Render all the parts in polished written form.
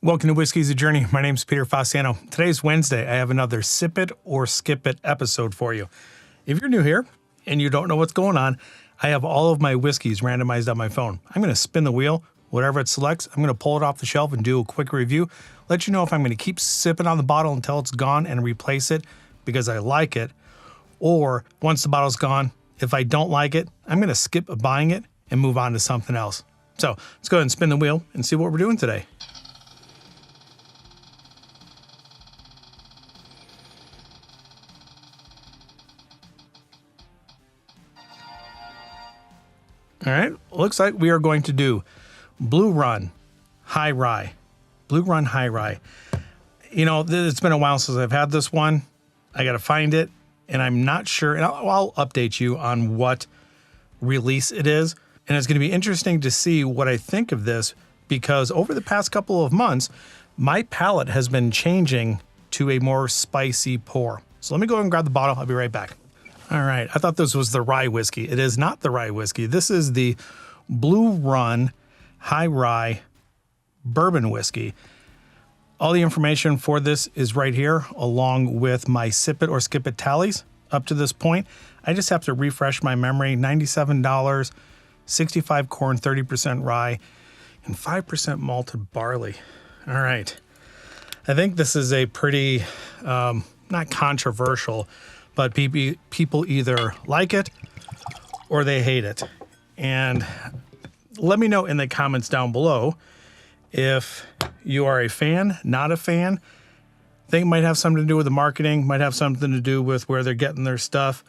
Welcome to Whiskey's a Journey. My name's Peter Fasciano. Today's Wednesday. I have another Sip It or Skip It episode for you. If you're new here and you don't know what's going on, I have all of my whiskeys randomized on my phone. I'm going to spin the wheel. Whatever it selects, I'm going to pull it off the shelf and do a quick review. Let you know if I'm going to keep sipping on the bottle until it's gone and replace it because I like it. Or once the bottle's gone, if I don't like it, I'm going to skip buying it and move on to something else. So let's go ahead and spin the wheel and see what we're doing today. All right, looks like we are going to do Blue Run High Rye. Blue Run High Rye. You know, it's been a while since I've had this one. I got to find it, and I'm not sure. And I'll update you on what release it is. And it's going to be interesting to see what I think of this because over the past couple of months, my palate has been changing to a more spicy pour. So let me go ahead and grab the bottle. I'll be right back. All right, I thought this was the rye whiskey. It is not the rye whiskey. This is the Blue Run High Rye Bourbon whiskey. All the information for this is right here, along with my Sip It or Skip It tallies up to this point. I just have to refresh my memory. $97, 65 corn, 30% rye, and 5% malted barley. All right. I think this is a pretty, not controversial, but people either like it or they hate it. And let me know in the comments down below if you are a fan, not a fan. I think it might have something to do with the marketing, might have something to do with where they're getting their stuff.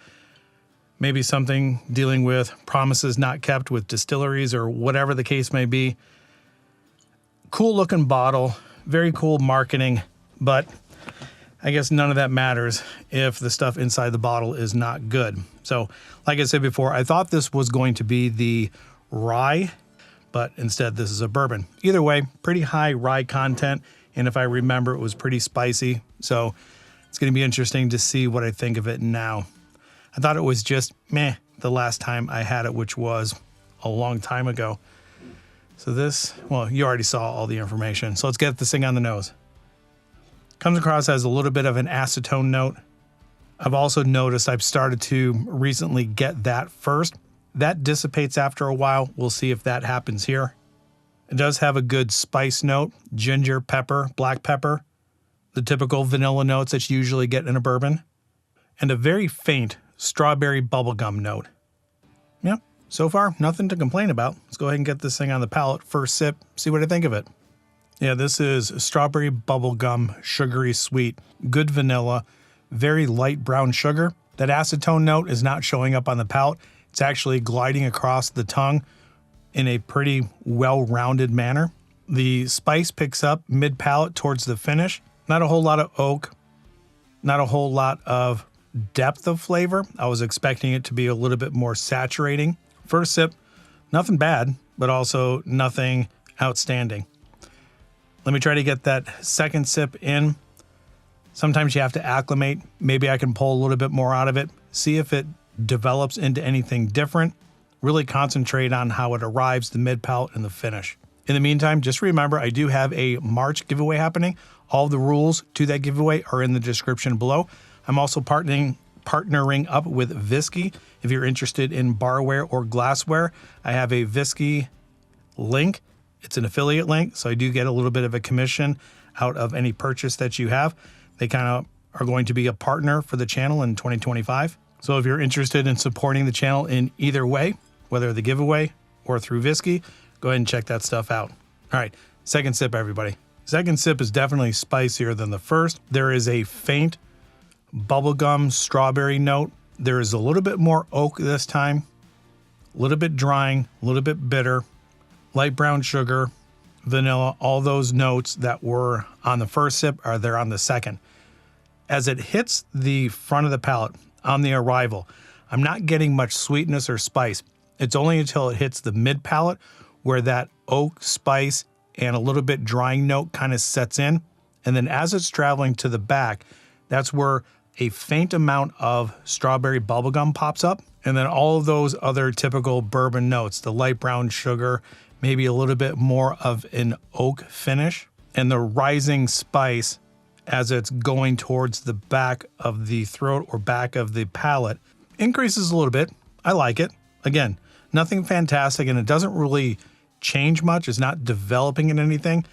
Maybe something dealing with promises not kept with distilleries or whatever the case may be. Cool looking bottle, very cool marketing, but I guess none of that matters if the stuff inside the bottle is not good. So, like I said before, I thought this was going to be the rye, but instead this is a bourbon. Either way, pretty high rye content, and if I remember, it was pretty spicy. So it's going to be interesting to see what I think of it now. I thought it was just meh the last time I had it, which was a long time ago. So this, well, you already saw all the information. So let's get this thing on the nose. Comes across as a little bit of an acetone note. I've also noticed I've started to recently get that first. That dissipates after a while. We'll see if that happens here. It does have a good spice note, ginger, pepper, black pepper, the typical vanilla notes that you usually get in a bourbon, and a very faint strawberry bubblegum note. Yep, so far, nothing to complain about. Let's go ahead and get this thing on the palate. First sip, see what I think of it. Yeah, this is strawberry bubblegum, sugary sweet, good vanilla, very light brown sugar. That acetone note is not showing up on the palate. It's actually gliding across the tongue in a pretty well-rounded manner. The spice picks up mid-palate towards the finish. Not a whole lot of oak, not a whole lot of depth of flavor. I was expecting it to be a little bit more saturating. First sip, nothing bad, but also nothing outstanding. Let me try to get that second sip in. Sometimes you have to acclimate. Maybe I can pull a little bit more out of it. See if it develops into anything different. Really concentrate on how it arrives, the mid-palate, and the finish. In the meantime, just remember, I do have a March giveaway happening. All the rules to that giveaway are in the description below. I'm also partnering up with Whiskey. If you're interested in barware or glassware, I have a Whiskey link. It's an affiliate link, so I do get a little bit of a commission out of any purchase that you have. They kind of are going to be a partner for the channel in 2025. So if you're interested in supporting the channel in either way, whether the giveaway or through Whiskey, go ahead and check that stuff out. All right, second sip, everybody. Second sip is definitely spicier than the first. There is a faint bubblegum strawberry note. There is a little bit more oak this time, a little bit drying, a little bit bitter. Light brown sugar, vanilla, all those notes that were on the first sip are there on the second. As it hits the front of the palate on the arrival, I'm not getting much sweetness or spice. It's only until it hits the mid palate where that oak, spice, and a little bit drying note kind of sets in. And then as it's traveling to the back, that's where a faint amount of strawberry bubblegum pops up. And then all of those other typical bourbon notes, the light brown sugar, maybe a little bit more of an oak finish. and the rising spice as it's going towards the back of the throat or back of the palate increases a little bit. I like it. Again, nothing fantastic, and it doesn't really change much. It's not developing in anything.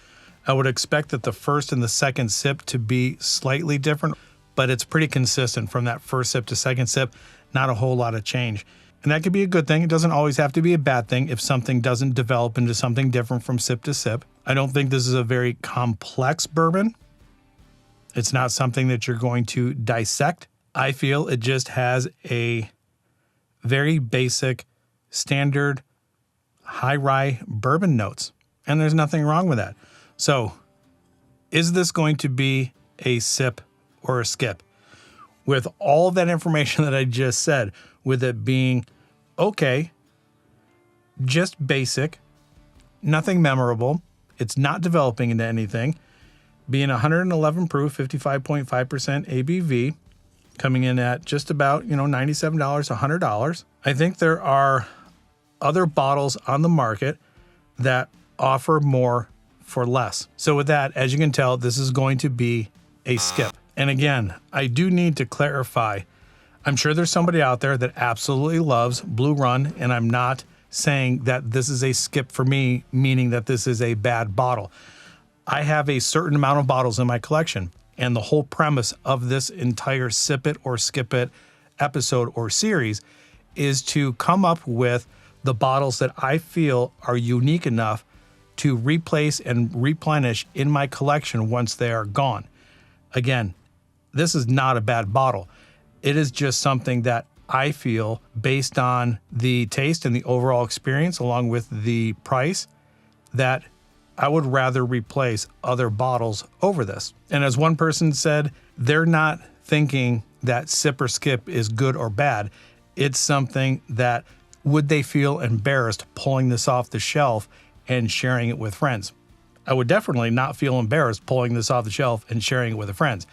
I would expect that the first and the second sip to be slightly different, but it's pretty consistent from that first sip to second sip. Not a whole lot of change. And that could be a good thing. It doesn't always have to be a bad thing if something doesn't develop into something different from sip to sip. I don't think this is a very complex bourbon. It's not something that you're going to dissect. I feel it just has a very basic, standard, high rye bourbon notes. And there's nothing wrong with that. So, is this going to be a sip or a skip? With all of that information that I just said, with it being okay, just basic, nothing memorable, it's not developing into anything, being 111 proof, 55.5% ABV, coming in at just about, $97, $100. I think there are other bottles on the market that offer more for less. So with that, as you can tell, this is going to be a skip. And again, I do need to clarify, I'm sure there's somebody out there that absolutely loves Blue Run, and I'm not saying that this is a skip for me, meaning that this is a bad bottle. I have a certain amount of bottles in my collection, and the whole premise of this entire Sip It or Skip It episode or series is to come up with the bottles that I feel are unique enough to replace and replenish in my collection once they are gone. Again, this is not a bad bottle. It is just something that I feel, based on the taste and the overall experience, along with the price, that I would rather replace other bottles over this. And as one person said, they're not thinking that sip or skip is good or bad. It's something that, would they feel embarrassed pulling this off the shelf and sharing it with friends? I would definitely not feel embarrassed pulling this off the shelf and sharing it with friends.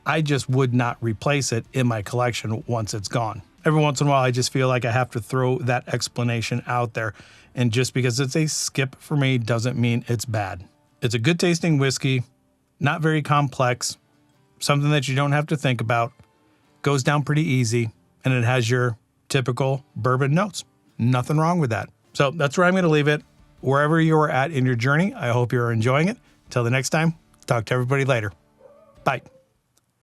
I just would not replace it in my collection once it's gone. Every once in a while, I just feel like I have to throw that explanation out there. And just because it's a skip for me doesn't mean it's bad. It's a good tasting whiskey, not very complex, something that you don't have to think about, goes down pretty easy, and it has your typical bourbon notes. Nothing wrong with that. So that's where I'm going to leave it. Wherever you are at in your journey, I hope you're enjoying it. Until the next time, talk to everybody later. Bye.